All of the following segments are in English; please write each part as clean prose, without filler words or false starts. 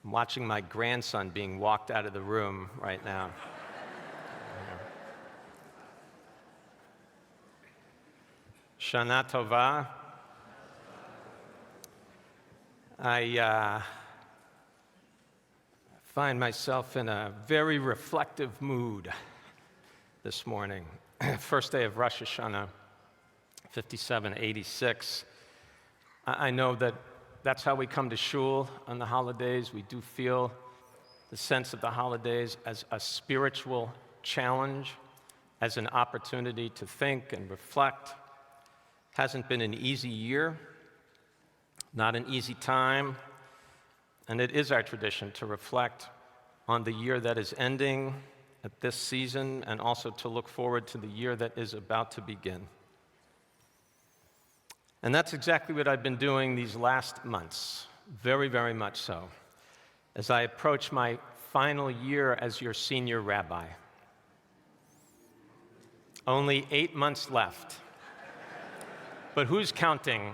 I'm watching my grandson being walked out of the room right now. Shana Tova. I find myself in a very reflective mood this morning. First day of Rosh Hashanah, 5786. I know that that's how we come to shul on the holidays. We do feel the sense of the holidays as a spiritual challenge, as an opportunity to think and reflect. Hasn't been an easy year, not an easy time, and it is our tradition to reflect on the year that is ending at this season and also to look forward to the year that is about to begin. And that's exactly what I've been doing these last months, very, very much so, as I approach my final year as your senior rabbi. Only 8 months left. But who's counting?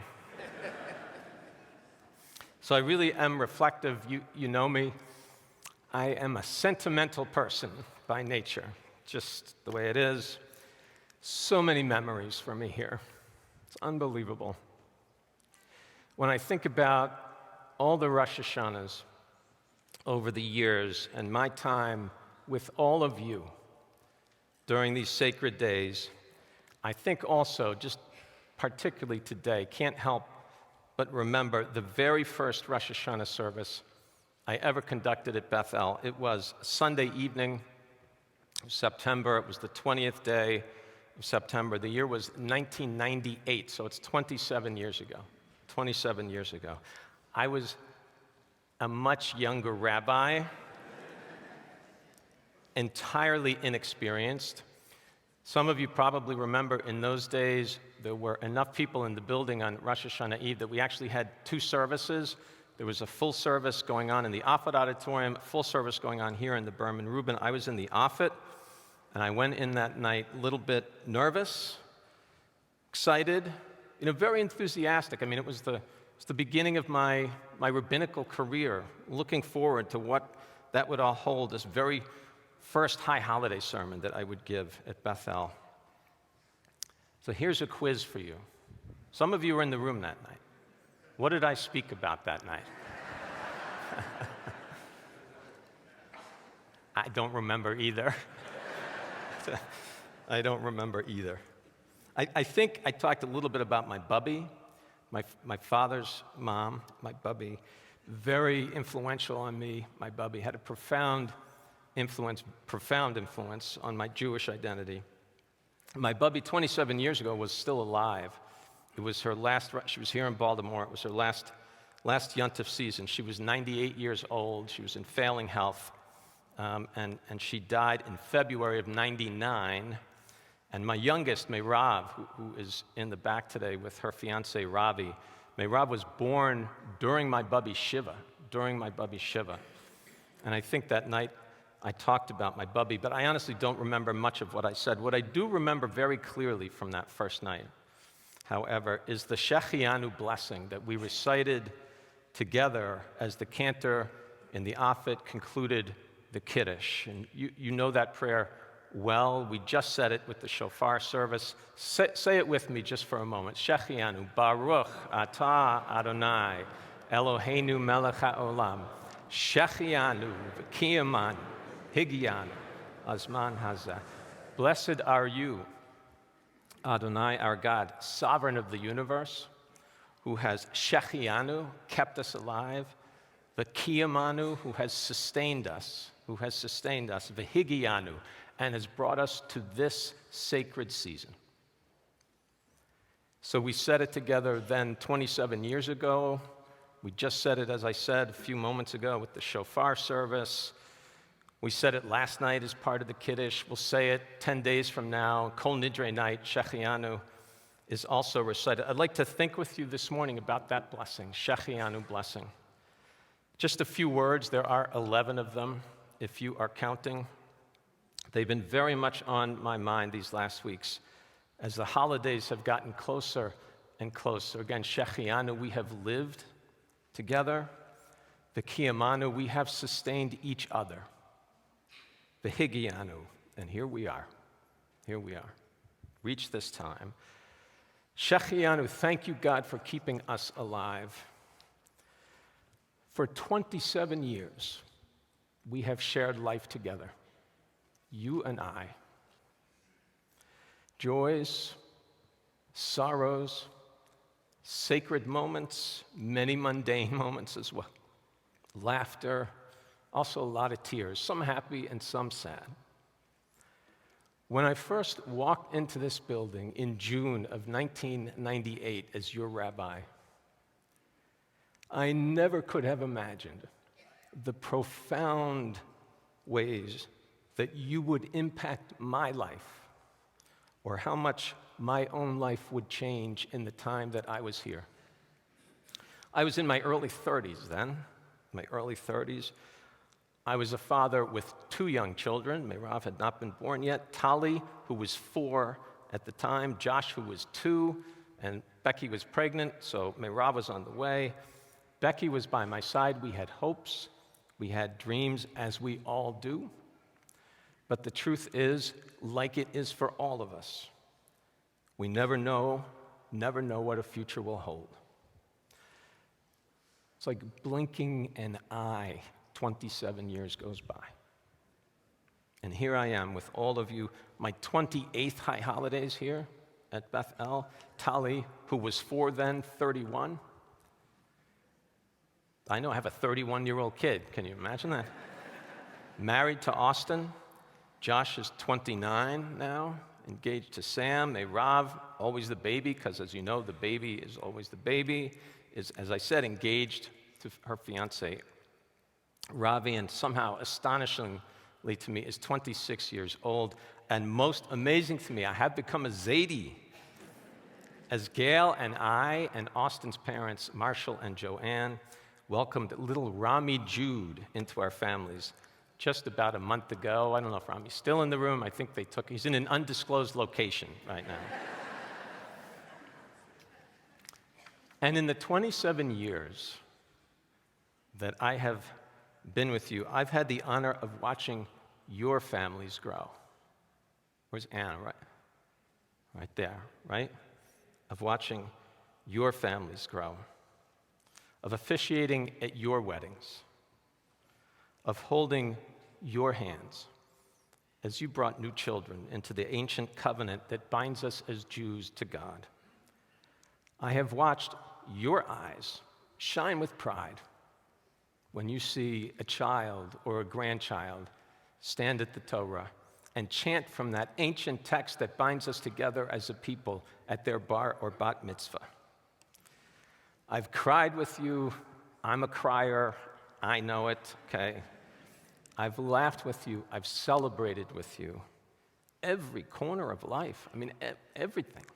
So I really am reflective. You know me. I am a sentimental person by nature, just the way it is. So many memories for me here. It's unbelievable. When I think about all the Rosh Hashanahs over the years and my time with all of you during these sacred days, I think also, just particularly today, can't help but remember the very first Rosh Hashanah service I ever conducted at Bethel. It was Sunday evening, September. It was the 20th day of September. The year was 1998, so it's 27 years ago. 27 years ago. I was a much younger rabbi, entirely inexperienced. Some of you probably remember in those days there were enough people in the building on Rosh Hashanah Eve that we actually had 2 services. There was a full service going on in the Offit Auditorium, a full service going on here in the Berman Reuben. I was in the Offit, and I went in that night a little bit nervous, excited, very enthusiastic. I mean, it was the beginning of my rabbinical career, looking forward to what that would all hold, this very first high holiday sermon that I would give at Bethel. So here's a quiz for you. Some of you were in the room that night. What did I speak about that night? I don't remember either. I don't remember either. I think I talked a little bit about my bubby, my father's mom, my bubby. Very influential on me. My bubby had a profound influence on my Jewish identity. My bubby 27 years ago was still alive. It was her last, she was here in Baltimore. It was her last Yontif season. She was 98 years old. She was in failing health. And she died in February of 99. And my youngest, Meirav, who is in the back today with her fiancé, Rabbi, Meirav was born during my bubby Shiva, And I think that night I talked about my bubby, but I honestly don't remember much of what I said. What I do remember very clearly from that first night, however, is the Shehecheyanu blessing that we recited together as the cantor in the Offit concluded the Kiddush. And you know that prayer well. We just said it with the shofar service. Say it with me just for a moment. Shehecheyanu, Baruch Atah Adonai, Eloheinu melech haolam, Shehecheyanu v'kiyamanu, Higiyanu, Azman Hazeh. Blessed are you, Adonai, our God, sovereign of the universe, who has Shehecheyanu, kept us alive, v'kiyamanu, who has sustained us, v'higiyanu, and has brought us to this sacred season. So we said it together then 27 years ago. We just said it, as I said, a few moments ago with the shofar service. We said it last night as part of the Kiddush. We'll say it 10 days from now. Kol Nidre night, Shehecheyanu, is also recited. I'd like to think with you this morning about that blessing, Shehecheyanu blessing. Just a few words. There are 11 of them, if you are counting. They've been very much on my mind these last weeks as the holidays have gotten closer and closer. Again, Shehecheyanu, we have lived together. the Kiyamanu, we have sustained each other. The Higeyanu, and here we are. Here we are. Reached this time. Shehecheyanu, thank you, God, for keeping us alive. For 27 years, we have shared life together, you and I. Joys, sorrows, sacred moments, many mundane moments as well. Laughter, also a lot of tears, some happy and some sad. When I first walked into this building in June of 1998 as your rabbi, I never could have imagined the profound ways that you would impact my life, or how much my own life would change in the time that I was here. I was in my early 30s then, my early 30s. I was a father with 2 young children. Meirav had not been born yet. Tali, who was 4 at the time. Josh, who was 2. And Becky was pregnant, so Meirav was on the way. Becky was by my side. We had hopes. We had dreams, as we all do. But the truth is, like it is for all of us, we never know what a future will hold. It's like blinking an eye. 27 years goes by. And here I am with all of you, my 28th high holidays here at Beth El. Tali, who was 4 then, 31. I know I have a 31-year-old kid. Can you imagine that? Married to Austin. Josh is 29 now, engaged to Sam. Meirav, always the baby, because as you know, the baby is always the baby, is, as I said, engaged to her fiancé, Ravi, and somehow, astonishingly to me, is 26 years old. And most amazing to me, I have become a Zaidi. As Gail and I and Austin's parents, Marshall and Joanne, welcomed little Rami Jude into our families just about a month ago. I don't know if Rami's still in the room. I think he's in an undisclosed location right now. And in the 27 years that I have been with you, I've had the honor of watching your families grow. Where's Anna? Right there, right? Of watching your families grow, of officiating at your weddings, of holding your hands as you brought new children into the ancient covenant that binds us as Jews to God. I have watched your eyes shine with pride when you see a child or a grandchild stand at the Torah and chant from that ancient text that binds us together as a people at their bar or bat mitzvah. I've cried with you. I'm a crier. I know it, okay? I've laughed with you. I've celebrated with you. Every corner of life. I mean, everything.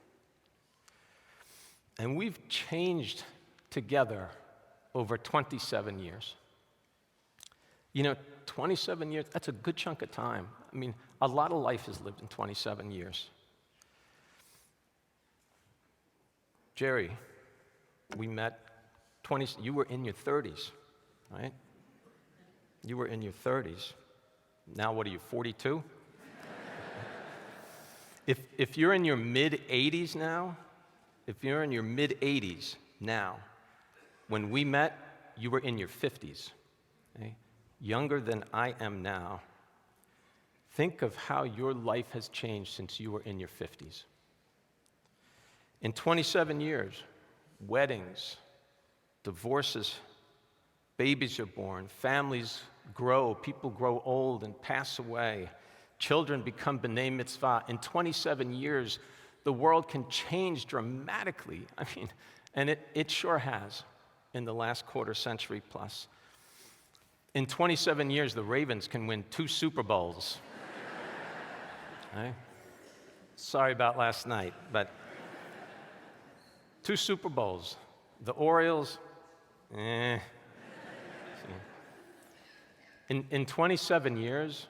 And we've changed together over 27 years. You know, 27 years, that's a good chunk of time. I mean, a lot of life is lived in 27 years. Jerry, we met you were in your 30s, right? You were in your 30s. Now what are you, 42? If you're in your mid-80s now, when we met, you were in your 50s, okay? Younger than I am now. Think of how your life has changed since you were in your 50s. In 27 years, weddings, divorces, babies are born, families grow, people grow old and pass away, children become b'nai mitzvah. In 27 years, the world can change dramatically. I mean, and it sure has in the last quarter century plus. In 27 years, the Ravens can win 2 Super Bowls. Right? Sorry about last night, but 2 Super Bowls. The Orioles, In 27 years,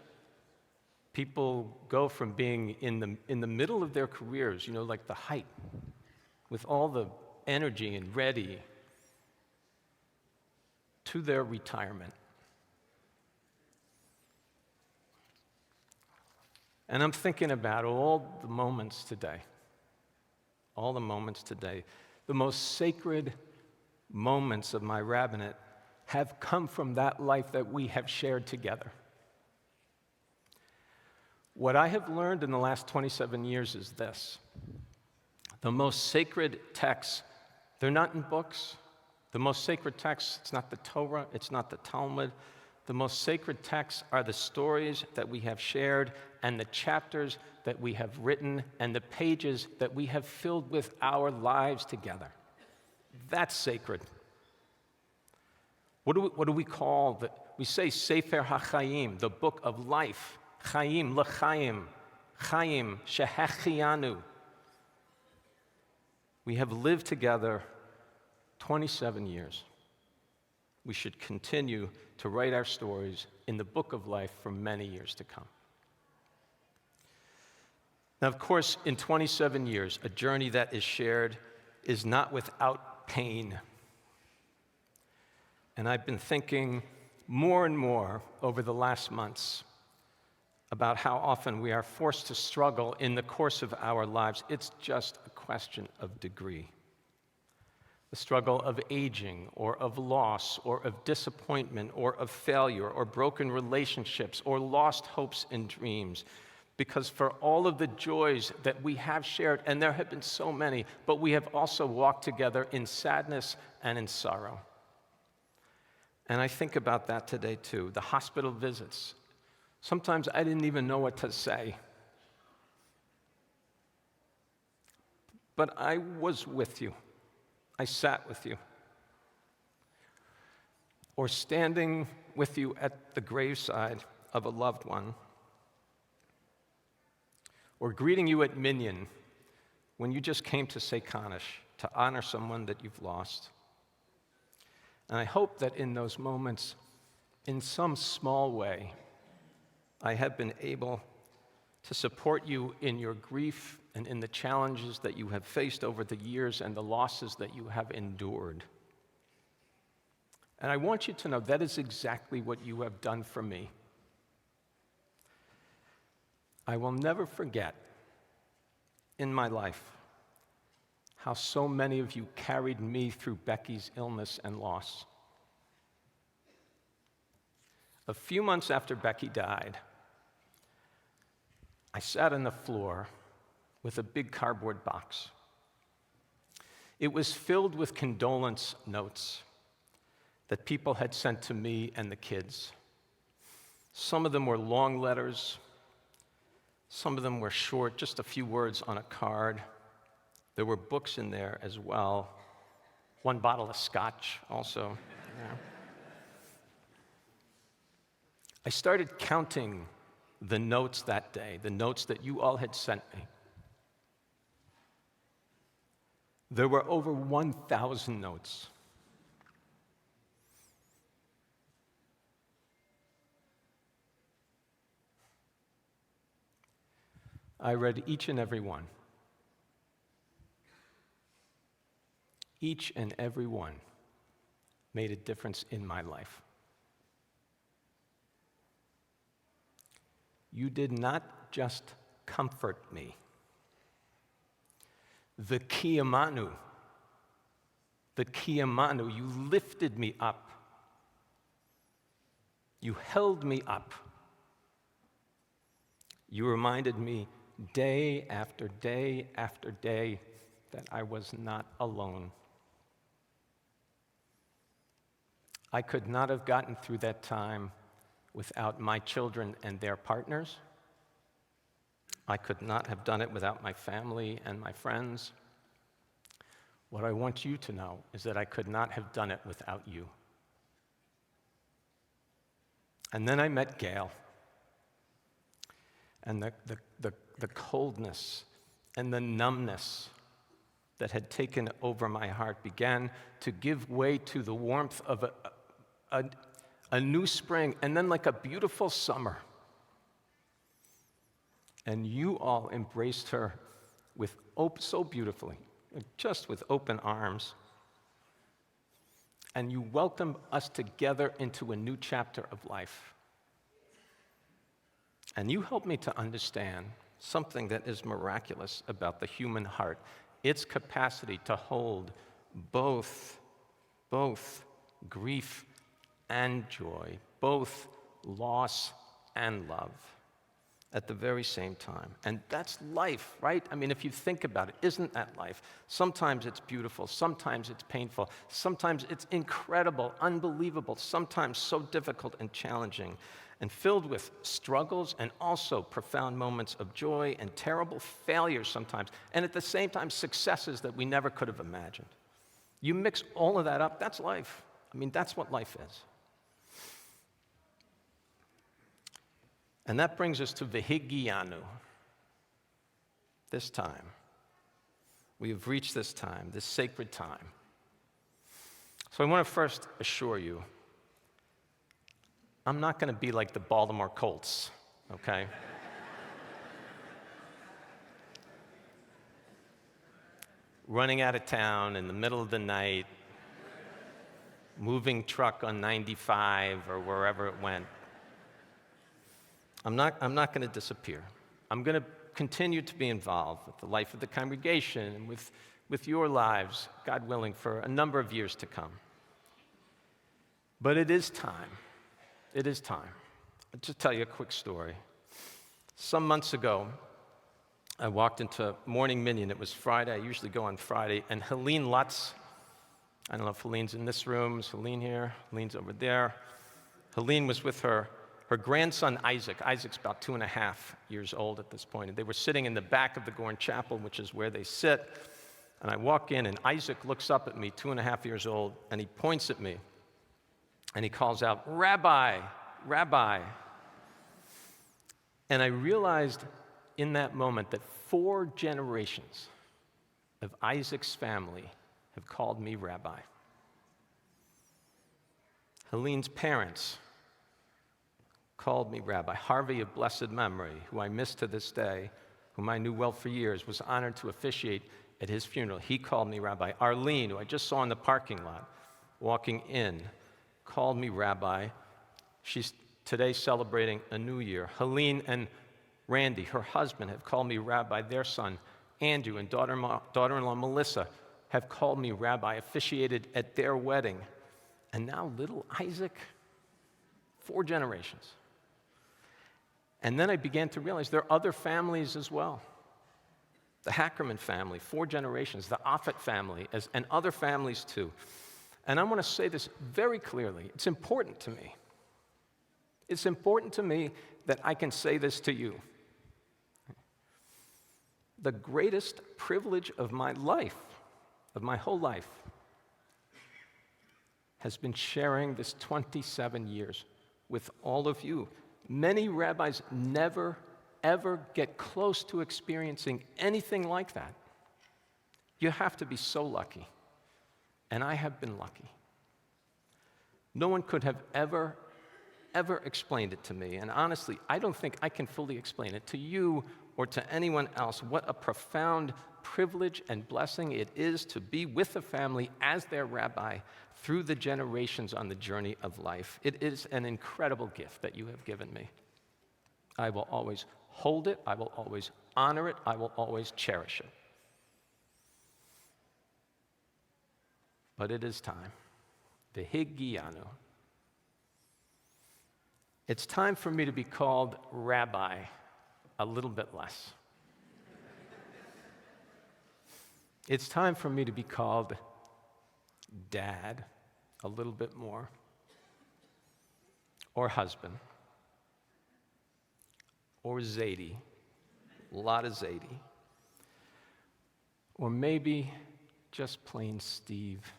people go from being in the middle of their careers, you know, like the height, with all the energy and ready, to their retirement. And I'm thinking about all the moments today, the most sacred moments of my rabbinate have come from that life that we have shared together. What I have learned in the last 27 years is this. The most sacred texts, they're not in books. The most sacred texts, it's not the Torah, it's not the Talmud. The most sacred texts are the stories that we have shared and the chapters that we have written and the pages that we have filled with our lives together. That's sacred. What do we call we say Sefer HaChaim, the book of life. Chaim, l'chaim, Chaim, Shehecheyanu. We have lived together 27 years. We should continue to write our stories in the book of life for many years to come. Now, of course, in 27 years, a journey that is shared is not without pain. And I've been thinking more and more over the last months about how often we are forced to struggle in the course of our lives. It's just a question of degree. The struggle of aging, or of loss, or of disappointment, or of failure, or broken relationships, or lost hopes and dreams. Because for all of the joys that we have shared, and there have been so many, but we have also walked together in sadness and in sorrow. And I think about that today too, the hospital visits. Sometimes I didn't even know what to say. But I was with you. I sat with you. Or standing with you at the graveside of a loved one. Or greeting you at Minyan when you just came to say Kaddish to honor someone that you've lost. And I hope that in those moments, in some small way, I have been able to support you in your grief and in the challenges that you have faced over the years and the losses that you have endured. And I want you to know that is exactly what you have done for me. I will never forget in my life how so many of you carried me through Becky's illness and loss. A few months after Becky died, I sat on the floor with a big cardboard box. It was filled with condolence notes that people had sent to me and the kids. Some of them were long letters. Some of them were short, just a few words on a card. There were books in there as well. One bottle of scotch also. Yeah. I started counting the notes that day, the notes that you all had sent me. There were over 1,000 notes. I read each and every one. Each and every one made a difference in my life. You did not just comfort me. The Kiyamanu, you lifted me up. You held me up. You reminded me day after day after day that I was not alone. I could not have gotten through that time without my children and their partners. I could not have done it without my family and my friends. What I want you to know is that I could not have done it without you. And then I met Gail. And the coldness and the numbness that had taken over my heart began to give way to the warmth of a new spring, and then like a beautiful summer. And you all embraced her so beautifully, just with open arms. and you welcome us together into a new chapter of life. And you help me to understand something that is miraculous about the human heart, its capacity to hold both grief and joy, both loss and love at the very same time. And that's life, right? I mean, if you think about it, isn't that life? Sometimes it's beautiful, sometimes it's painful, sometimes it's incredible, unbelievable, sometimes so difficult and challenging, and filled with struggles and also profound moments of joy and terrible failures sometimes, and at the same time, successes that we never could have imagined. You mix all of that up, that's life. I mean, that's what life is. And that brings us to Shehecheyanu. This time. We have reached this time, this sacred time. So I want to first assure you, I'm not going to be like the Baltimore Colts, okay? Running out of town in the middle of the night, moving truck on 95 or wherever it went. I'm not going to disappear. I'm going to continue to be involved with the life of the congregation and with your lives, God willing, for a number of years to come. But it is time. It is time. I'll just tell you a quick story. Some months ago, I walked into morning minyan. It was Friday. I usually go on Friday. And Helene Lutz, I don't know if Helene's in this room. Is Helene here? Helene's over there. Helene was with her grandson, Isaac. Isaac's about 2.5 years old at this point. And they were sitting in the back of the Gorn Chapel, which is where they sit. And I walk in, and Isaac looks up at me, 2.5 years old, and he points at me. And he calls out, "Rabbi, Rabbi." And I realized in that moment that 4 generations of Isaac's family have called me Rabbi. Helene's parents called me Rabbi. Harvey of blessed memory, who I miss to this day, whom I knew well for years, was honored to officiate at his funeral. He called me Rabbi. Arlene, who I just saw in the parking lot, walking in, called me Rabbi. She's today celebrating a new year. Helene and Randy, her husband, have called me Rabbi. Their son, Andrew, and daughter-in-law Melissa have called me Rabbi, officiated at their wedding. And now little Isaac, 4 generations. And then I began to realize there are other families as well. The Hackerman family, 4 generations, the Offit family, and other families too. And I want to say this very clearly. It's important to me. It's important to me that I can say this to you. The greatest privilege of my life, of my whole life, has been sharing this 27 years with all of you. Many rabbis never, ever get close to experiencing anything like that. You have to be so lucky. And I have been lucky. No one could have ever explained it to me. And honestly, I don't think I can fully explain it to you or to anyone else what a profound privilege and blessing it is to be with a family as their rabbi through the generations on the journey of life. It is an incredible gift that you have given me. I will always hold it. I will always honor it. I will always cherish it. But it is time. Shehecheyanu. It's time for me to be called Rabbi a little bit less. It's time for me to be called Dad a little bit more, or husband, or Zadie, a lot of Zadie, or maybe just plain Steve.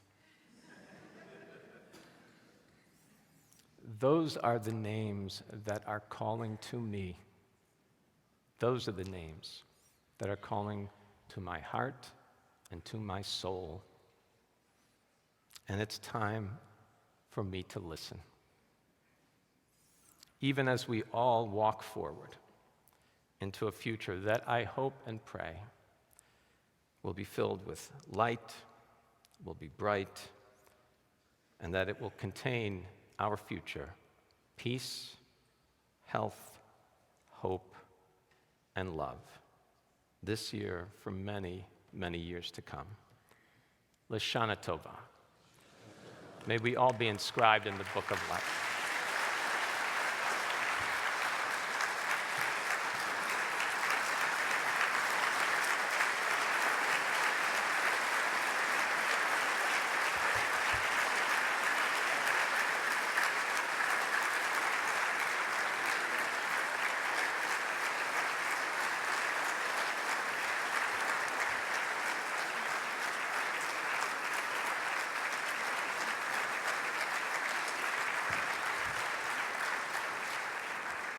Those are the names that are calling to me. Those are the names that are calling to my heart and to my soul. And it's time for me to listen. Even as we all walk forward into a future that I hope and pray will be filled with light, will be bright, and that it will contain our future, peace, health, hope, and love, this year for many, many years to come. L'Shana Tova. May we all be inscribed in the book of life.